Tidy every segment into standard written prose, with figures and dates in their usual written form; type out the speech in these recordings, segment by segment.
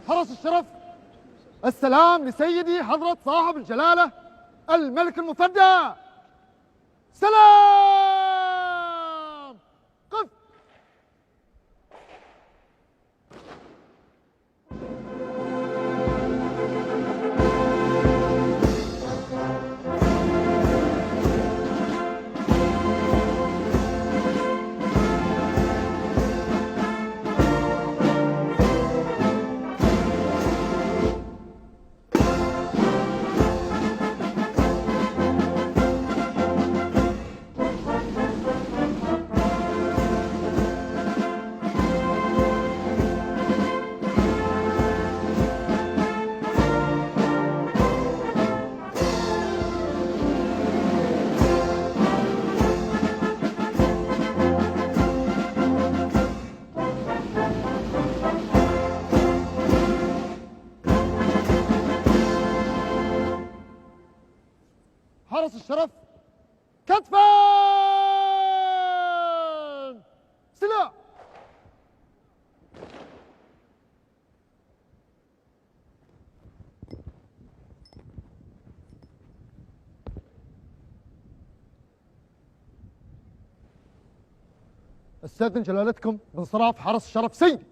حرس الشرف، السلام لسيدي حضرة صاحب الجلالة الملك المفدى. سلام. قف. حرس الشرف، كتفا. سلاح. استاذن جلالتكم بانصراف حرس الشرف سيدي.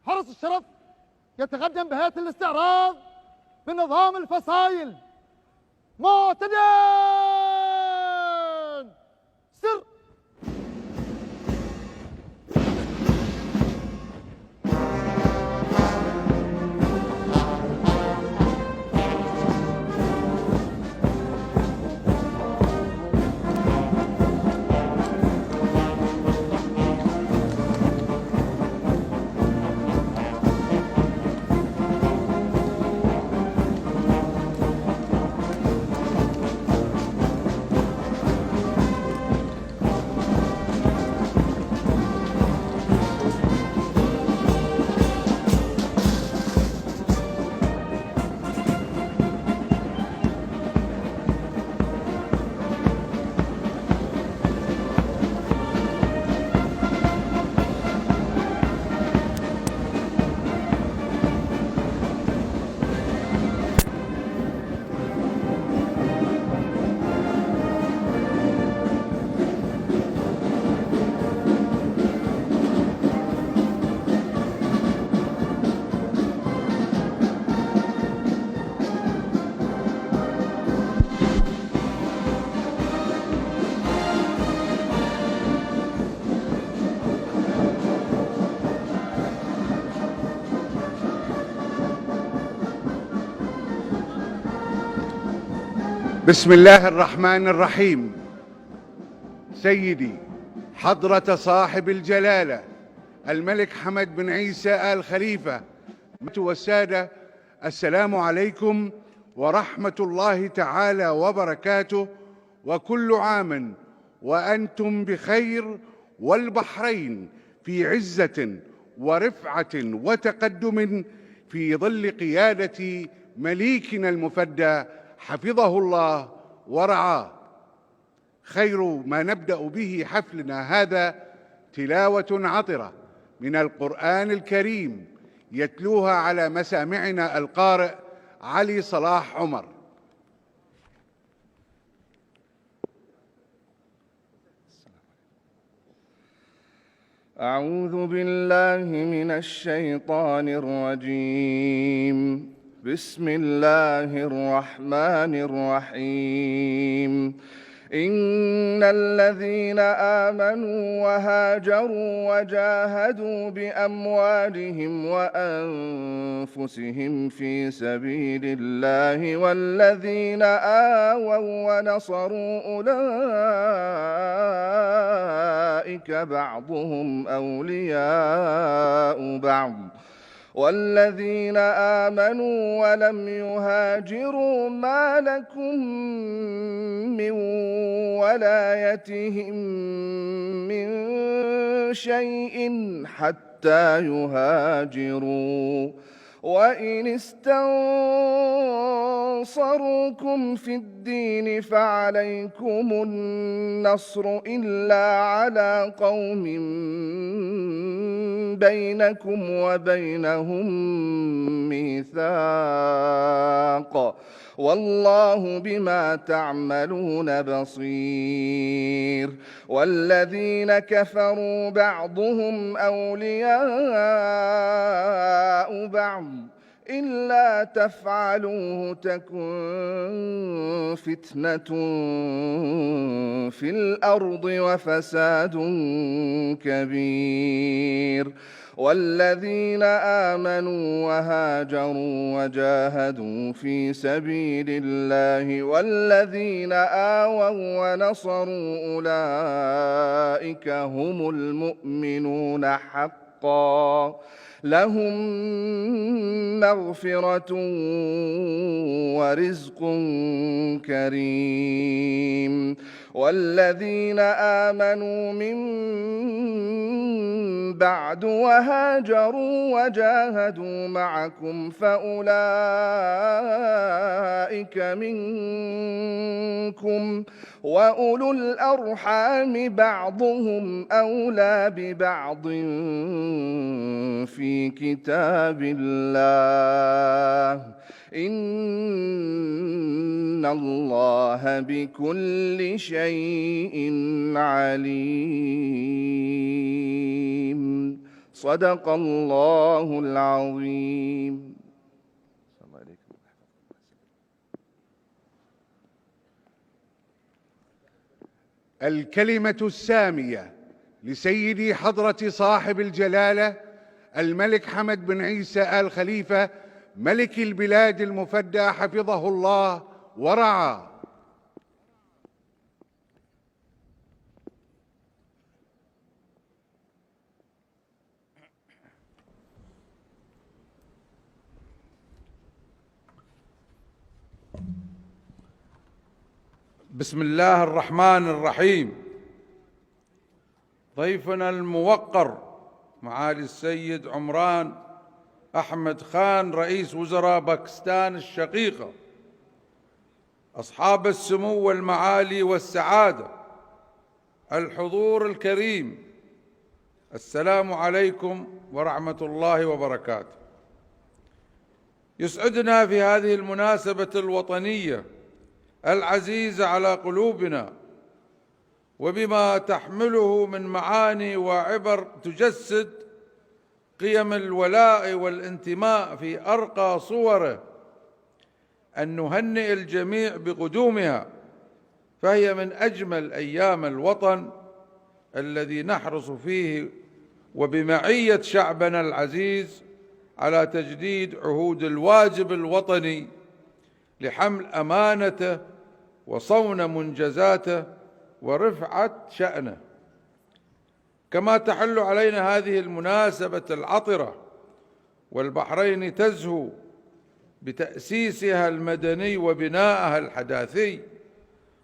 حرس الشرف يتقدم بهيئة الاستعراض بنظام الفصائل. معتدل. سر. بسم الله الرحمن الرحيم. سيدي حضرة صاحب الجلالة الملك حمد بن عيسى آل خليفة والسادة، السلام عليكم ورحمة الله تعالى وبركاته، وكل عام وأنتم بخير، والبحرين في عزة ورفعة وتقدم في ظل قيادة مليكنا المفدى حفظه الله ورعاه. خير ما نبدأ به حفلنا هذا تلاوة عطرة من القرآن الكريم يتلوها على مسامعنا القارئ علي صلاح عمر. أعوذ بالله من الشيطان الرجيم. بسم الله الرحمن الرحيم. إن الذين آمنوا وهاجروا وجاهدوا بأموالهم وأنفسهم في سبيل الله والذين آووا ونصروا أولئك بعضهم أولياء بعض والذين آمنوا ولم يهاجروا ما لكم من ولايتهم من شيء حتى يهاجروا، وإن استنصروكم في الدين فعليكم النصر إلا على قوم بينكم وبينهم ميثاق، والله بما تعملون بصير. والذين كفروا بعضهم أولياء بعض إلا تفعلوه تكن فتنة في الأرض وفساد كبير. والذين آمنوا وهاجروا وجاهدوا في سبيل الله والذين آووا ونصروا أولئك هم المؤمنون حقا، لهم مغفرة ورزق كريم. والذين آمنوا من بعد وهاجروا وجاهدوا معكم فأولئك منكم، وأولو الأرحام بعضهم أولى ببعض في كتاب الله، إن الله بكل شيء عليم. صدق الله العظيم. الكلمة السامية لسيدي حضرة صاحب الجلالة الملك حمد بن عيسى آل خليفة ملك البلاد المفدى حفظه الله ورعاه. بسم الله الرحمن الرحيم. ضيفنا الموقر معالي السيد عمران أحمد خان رئيس وزراء باكستان الشقيقة، أصحاب السمو والمعالي والسعادة، الحضور الكريم، السلام عليكم ورحمة الله وبركاته. يسعدنا في هذه المناسبة الوطنية العزيزة على قلوبنا وبما تحمله من معاني وعبر تجسد قيم الولاء والانتماء في أرقى صوره أن نهنئ الجميع بقدومها، فهي من أجمل أيام الوطن الذي نحرص فيه وبمعية شعبنا العزيز على تجديد عهود الواجب الوطني لحمل أمانته وصون منجزاته ورفعة شأنه. كما تحل علينا هذه المناسبة العطرة والبحرين تزهو بتأسيسها المدني وبنائها الحداثي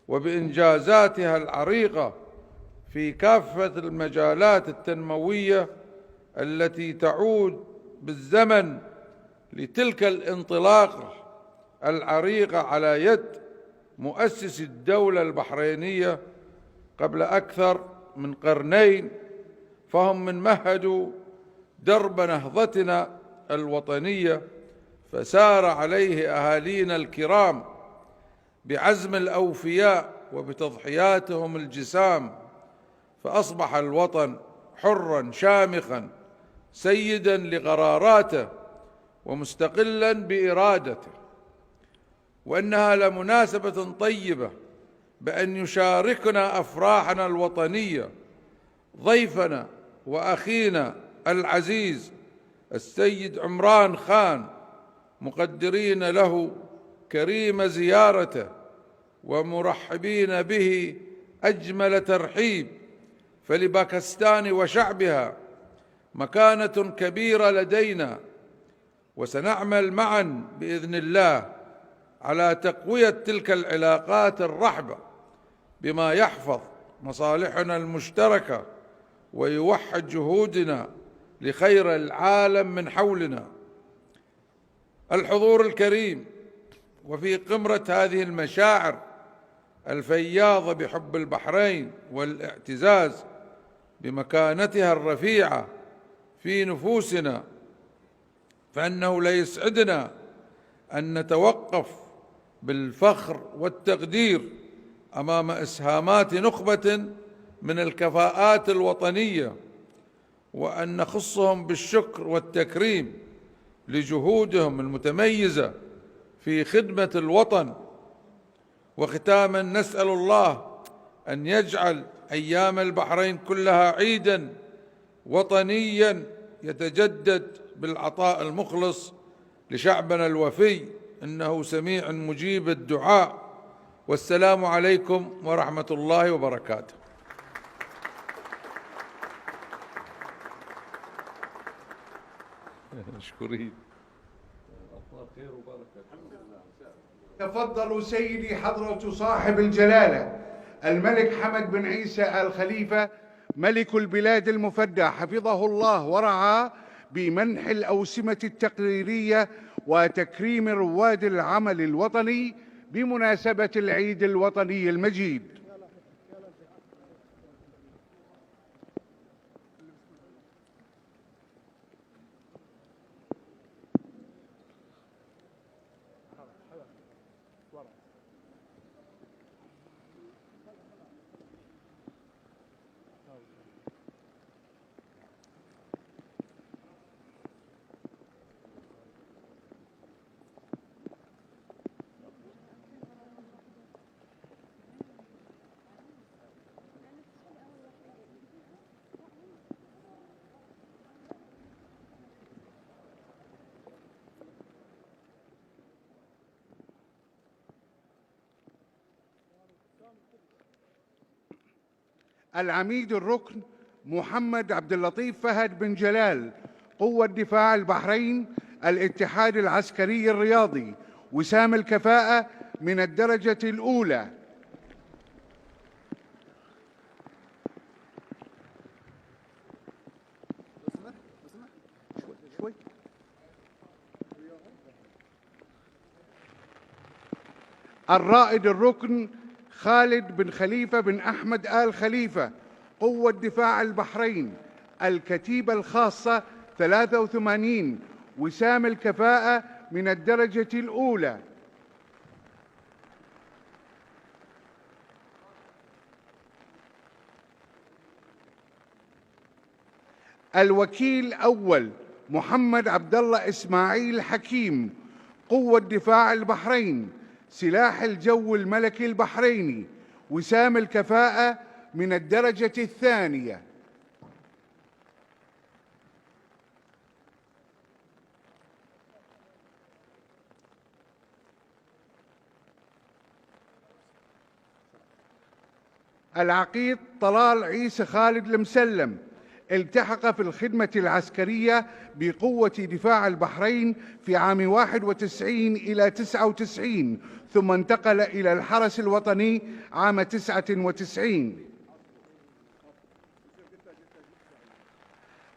وبإنجازاتها العريقة في كافة المجالات التنموية التي تعود بالزمن لتلك الانطلاقة العريقة على يد مؤسس الدولة البحرينية قبل أكثر من قرنين، فهم من مهدوا درب نهضتنا الوطنية فسار عليه أهالينا الكرام بعزم الأوفياء وبتضحياتهم الجسام، فأصبح الوطن حراً شامخاً سيداً لقراراته ومستقلاً بإرادته. وإنها لمناسبة طيبة بأن يشاركنا أفراحنا الوطنية ضيفنا وأخينا العزيز السيد عمران خان، مقدرين له كريم زيارته ومرحبين به أجمل ترحيب، فلباكستان وشعبها مكانة كبيرة لدينا وسنعمل معا بإذن الله على تقوية تلك العلاقات الرحبة بما يحفظ مصالحنا المشتركة ويوحد جهودنا لخير العالم من حولنا. الحضور الكريم، وفي قمة هذه المشاعر الفياضة بحب البحرين والاعتزاز بمكانتها الرفيعة في نفوسنا، فإنه لا يسعدنا أن نتوقف بالفخر والتقدير أمام إسهامات نخبة من الكفاءات الوطنية، وأن نخصهم بالشكر والتكريم لجهودهم المتميزة في خدمة الوطن. وختاما نسأل الله أن يجعل أيام البحرين كلها عيدا وطنيا يتجدد بالعطاء المخلص لشعبنا الوفي، إنه سميع مجيب الدعاء. والسلام عليكم ورحمة الله وبركاته. مشكورين. تفضلوا سيدي حضرة صاحب الجلالة الملك حمد بن عيسى آل خليفة ملك البلاد المفدى حفظه الله ورعاه بمنح الأوسمة التقديرية وتكريم رواد العمل الوطني بمناسبة العيد الوطني المجيد. العميد الركن محمد عبد اللطيف فهد بن جلال قوة دفاع البحرين الاتحاد العسكري الرياضي وسام الكفاءة من الدرجة الأولى. الرائد الركن خالد بن خليفة بن أحمد آل خليفة قوة دفاع البحرين الكتيبة الخاصة 83 وسام الكفاءة من الدرجة الأولى. الوكيل أول محمد عبد الله إسماعيل حكيم قوة دفاع البحرين سلاح الجو الملكي البحريني وسام الكفاءة من الدرجة الثانية. العقيد طلال عيسى خالد المسلم التحق في الخدمة العسكرية بقوة دفاع البحرين في عام 91 إلى 99 ثم انتقل إلى الحرس الوطني عام 99.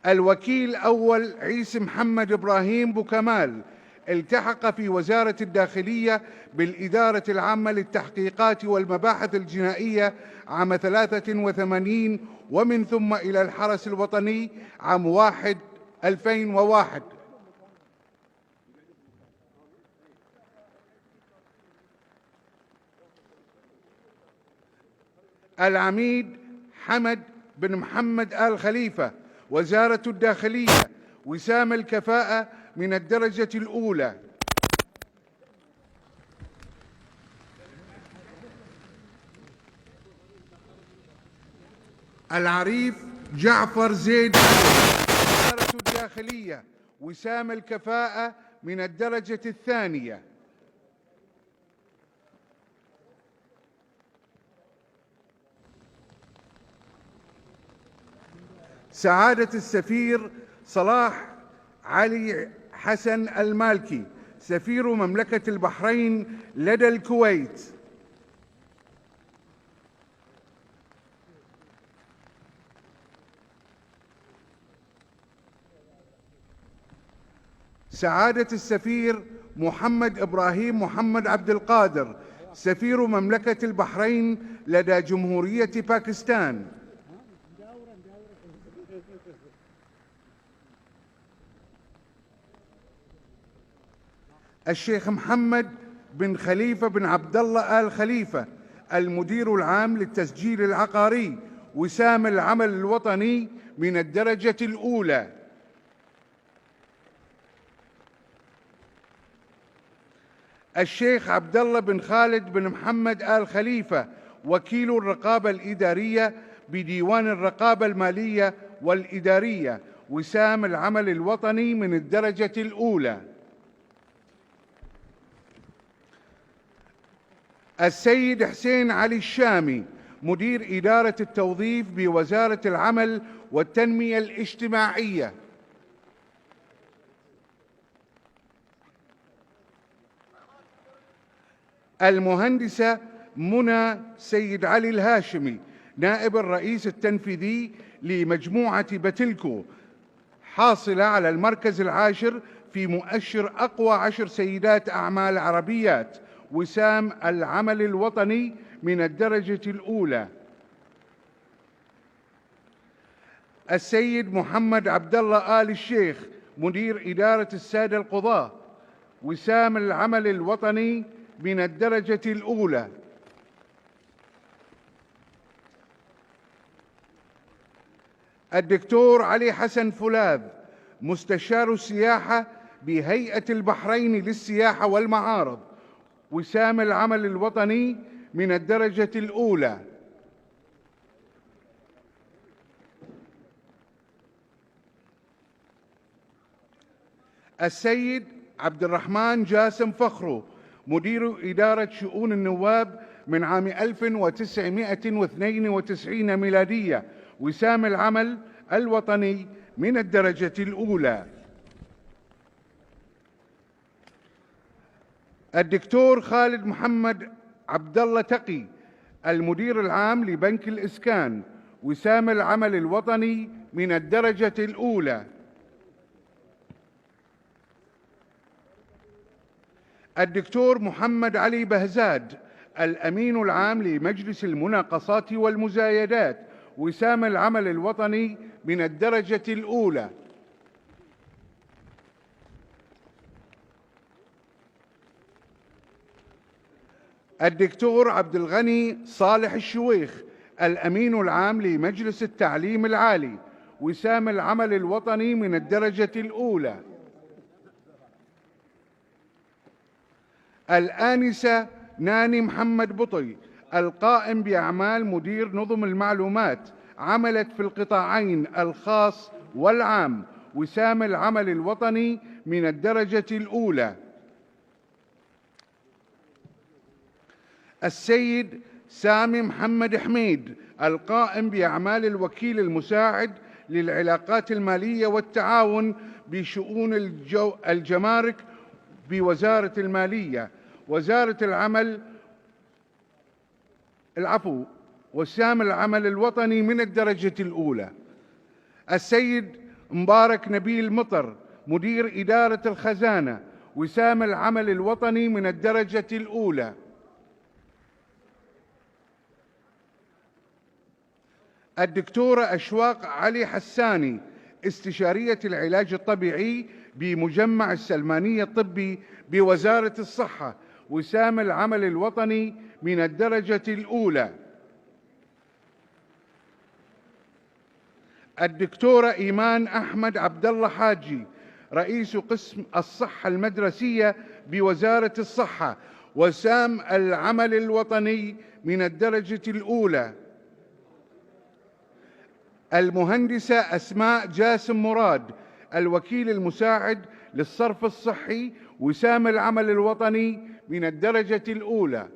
الوكيل أول عيسى محمد إبراهيم بوكمال التحق في وزارة الداخلية بالإدارة العامة للتحقيقات والمباحث الجنائية عام 83 ومن ثم إلى الحرس الوطني عام 2001. العميد حمد بن محمد آل خليفة وزارة الداخلية وسام الكفاءة من الدرجة الأولى. العريف جعفر زيد وزارة الداخلية وسام الكفاءة من الدرجة الثانية. سعادة السفير صلاح علي حسن المالكي سفير مملكة البحرين لدى الكويت. سعادة السفير محمد إبراهيم محمد عبد القادر سفير مملكة البحرين لدى جمهورية باكستان. الشيخ محمد بن خليفة بن عبد الله آل خليفة المدير العام للتسجيل العقاري وسام العمل الوطني من الدرجة الأولى. الشيخ عبد الله بن خالد بن محمد آل خليفة وكيل الرقابة الإدارية بديوان الرقابة المالية والإدارية وسام العمل الوطني من الدرجة الأولى. السيد حسين علي الشامي مدير إدارة التوظيف بوزارة العمل والتنمية الاجتماعية. المهندسة منى سيد علي الهاشمي نائب الرئيس التنفيذي لمجموعة بتلكو حاصلة على المركز العاشر في مؤشر أقوى 10 سيدات أعمال عربيات وسام العمل الوطني من الدرجة الأولى. السيد محمد عبد الله آل الشيخ مدير إدارة السادة القضاة وسام العمل الوطني من الدرجة الأولى. الدكتور علي حسن فولاذ مستشار السياحة بهيئة البحرين للسياحة والمعارض وسام العمل الوطني من الدرجة الأولى. السيد عبد الرحمن جاسم فخرو مدير إدارة شؤون النواب من عام 1992 ميلادية وسام العمل الوطني من الدرجة الأولى. الدكتور خالد محمد عبد الله تقي المدير العام لبنك الإسكان وسام العمل الوطني من الدرجة الأولى. الدكتور محمد علي بهزاد الأمين العام لمجلس المناقصات والمزايدات وسام العمل الوطني من الدرجة الأولى. الدكتور عبد الغني صالح الشويخ الأمين العام لمجلس التعليم العالي وسام العمل الوطني من الدرجة الأولى. الآنسة ناني محمد بطي القائم بأعمال مدير نظم المعلومات عملت في القطاعين الخاص والعام وسام العمل الوطني من الدرجة الأولى. السيد سامي محمد حميد القائم بأعمال الوكيل المساعد للعلاقات المالية والتعاون بشؤون الجمارك بوزارة المالية وزارة العمل وسام العمل الوطني من الدرجة الأولى. السيد مبارك نبيل مطر مدير إدارة الخزانة وسام العمل الوطني من الدرجة الأولى. الدكتورة أشواق علي حساني استشارية العلاج الطبيعي بمجمع السلمانية الطبي بوزارة الصحة وسام العمل الوطني من الدرجة الأولى. الدكتورة إيمان أحمد عبد الله حاجي رئيس قسم الصحة المدرسية بوزارة الصحة وسام العمل الوطني من الدرجة الأولى. المهندسة أسماء جاسم مراد الوكيل المساعد للصرف الصحي وسام العمل الوطني من الدرجة الأولى.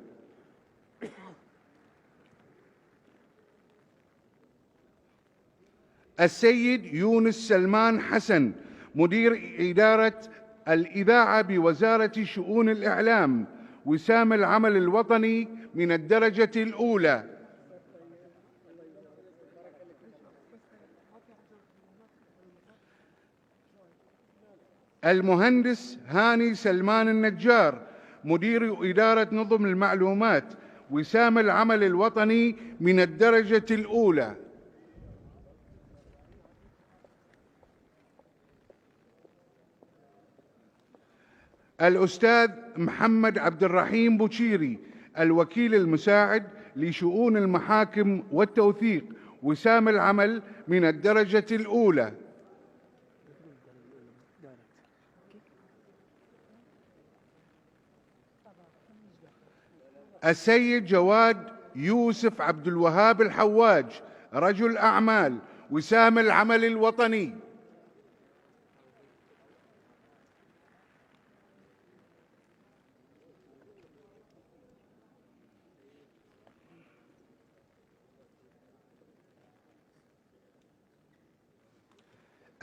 السيد يونس سلمان حسن مدير إدارة الإذاعة بوزارة شؤون الإعلام وسام العمل الوطني من الدرجة الأولى. المهندس هاني سلمان النجار مدير إدارة نظم المعلومات وسام العمل الوطني من الدرجة الأولى. الأستاذ محمد عبد الرحيم بوشيري الوكيل المساعد لشؤون المحاكم والتوثيق وسام العمل من الدرجة الأولى. السيد جواد يوسف عبد الوهاب الحواج رجل أعمال وسام العمل الوطني.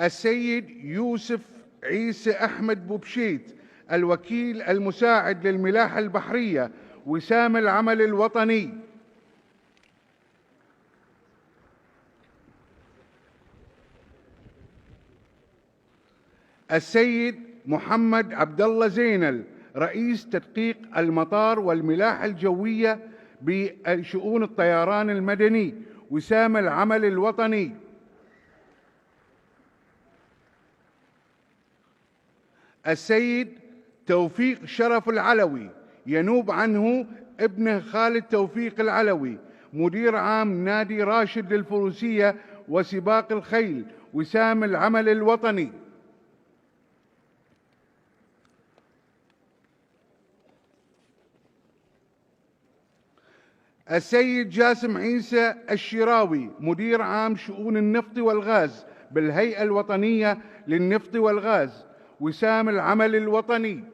السيد يوسف عيسى أحمد بوبشيت الوكيل المساعد للملاحة البحرية وسام العمل الوطني. السيد محمد عبد الله زينل رئيس تدقيق المطار والملاحة الجوية بشؤون الطيران المدني وسام العمل الوطني. السيد توفيق شرف العلوي ينوب عنه ابنه خالد توفيق العلوي مدير عام نادي راشد للفروسية وسباق الخيل وسام العمل الوطني. السيد جاسم عيسى الشراوي مدير عام شؤون النفط والغاز بالهيئة الوطنية للنفط والغاز وسام العمل الوطني.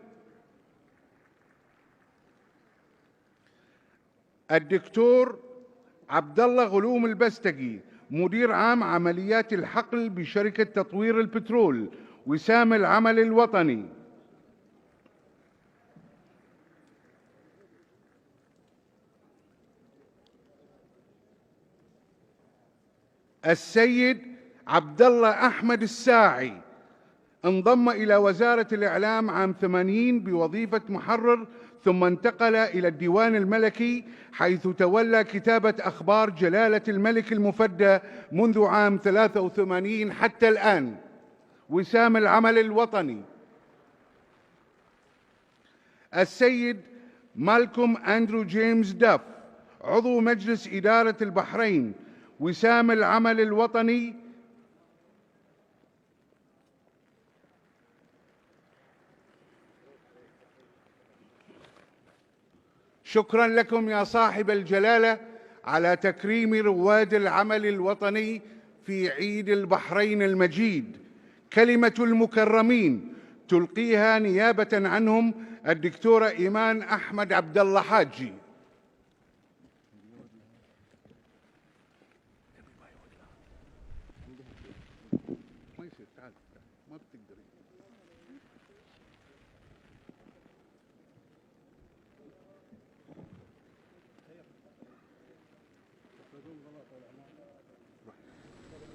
الدكتور عبد الله غلوم البستقي مدير عام عمليات الحقل بشركة تطوير البترول وسام العمل الوطني. السيد عبد الله أحمد الساعي انضم إلى وزارة الإعلام عام 80 بوظيفة محرر، ثم انتقل إلى الديوان الملكي حيث تولى كتابة أخبار جلالة الملك المفدى منذ عام 83 حتى الآن وسام العمل الوطني. السيد مالكوم أندرو جيمس داف عضو مجلس إدارة البحرين وسام العمل الوطني. شكرا لكم يا صاحب الجلالة على تكريم رواد العمل الوطني في عيد البحرين المجيد. كلمة المكرمين تلقيها نيابة عنهم الدكتورة إيمان أحمد عبد الله حاجي.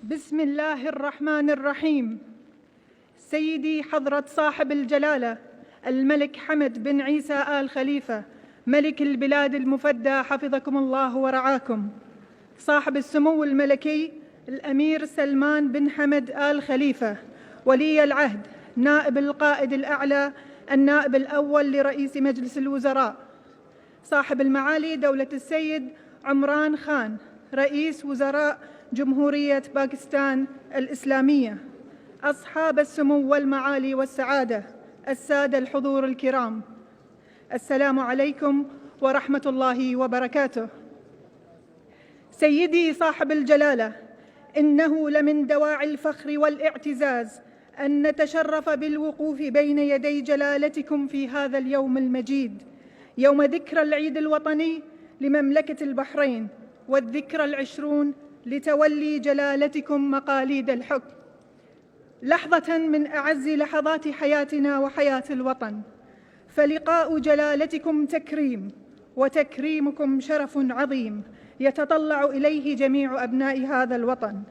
بسم الله الرحمن الرحيم. سيدي حضرة صاحب الجلالة الملك حمد بن عيسى آل خليفة ملك البلاد المفدى حفظكم الله ورعاكم، صاحب السمو الملكي الأمير سلمان بن حمد آل خليفة ولي العهد نائب القائد الأعلى النائب الأول لرئيس مجلس الوزراء، صاحب المعالي دولة السيد عمران خان رئيس وزراء جمهورية باكستان الإسلامية، أصحاب السمو والمعالي والسعادة، السادة الحضور الكرام، السلام عليكم ورحمة الله وبركاته. سيدي صاحب الجلالة، إنه لمن دواعي الفخر والاعتزاز أن نتشرف بالوقوف بين يدي جلالتكم في هذا اليوم المجيد، يوم ذكرى العيد الوطني لمملكة البحرين والذكرى 20 لتولي جلالتكم مقاليد الحكم. لحظة من أعز لحظات حياتنا وحياة الوطن، فلقاء جلالتكم تكريم، وتكريمكم شرف عظيم يتطلع إليه جميع أبناء هذا الوطن،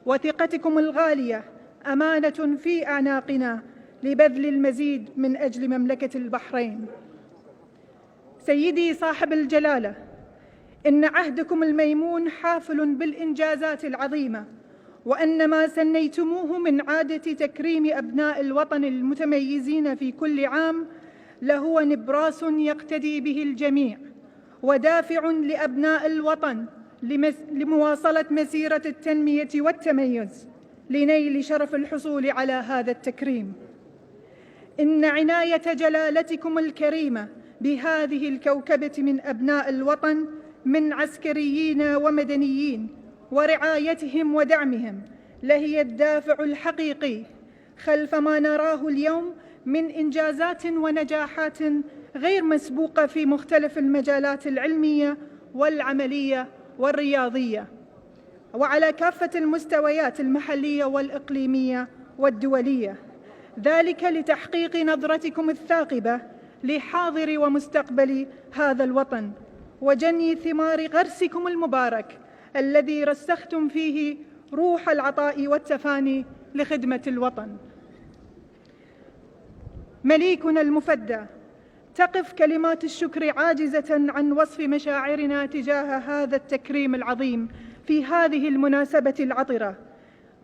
وثقتكم الغالية أمانة في أعناقنا لبذل المزيد من أجل مملكة البحرين. سيدي صاحب الجلالة، إن عهدكم الميمون حافل بالإنجازات العظيمة، وأن ما سنيتموه من عادة تكريم أبناء الوطن المتميزين في كل عام لهو نبراس يقتدي به الجميع، ودافع لأبناء الوطن لمواصلة مسيرة التنمية والتميز لنيل شرف الحصول على هذا التكريم. إن عناية جلالتكم الكريمة بهذه الكوكبة من أبناء الوطن من عسكريين ومدنيين ورعايتهم ودعمهم لهي الدافع الحقيقي خلف ما نراه اليوم من إنجازات ونجاحات غير مسبوقة في مختلف المجالات العلمية والعملية والرياضية، وعلى كافة المستويات المحلية والإقليمية والدولية، ذلك لتحقيق نظرتكم الثاقبة لحاضر ومستقبل هذا الوطن، وجني ثمار غرسكم المبارك الذي رسختم فيه روح العطاء والتفاني لخدمة الوطن. مليكنا المفدى، تقف كلمات الشكر عاجزة عن وصف مشاعرنا تجاه هذا التكريم العظيم في هذه المناسبة العطرة.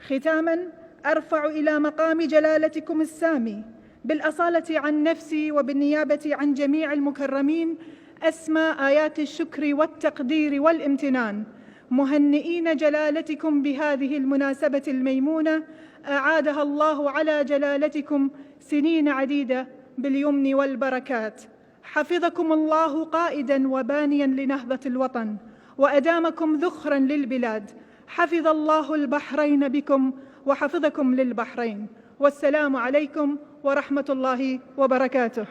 ختاماً، أرفع إلى مقام جلالتكم السامي بالأصالة عن نفسي وبالنيابة عن جميع المكرمين أسمى آيات الشكر والتقدير والامتنان، مهنئين جلالتكم بهذه المناسبة الميمونة أعادها الله على جلالتكم سنين عديدة باليمن والبركات. حفظكم الله قائداً وبانياً لنهضة الوطن، وأدامكم ذخراً للبلاد. حفظ الله البحرين بكم وحفظكم للبحرين، والسلام عليكم ورحمة الله وبركاته.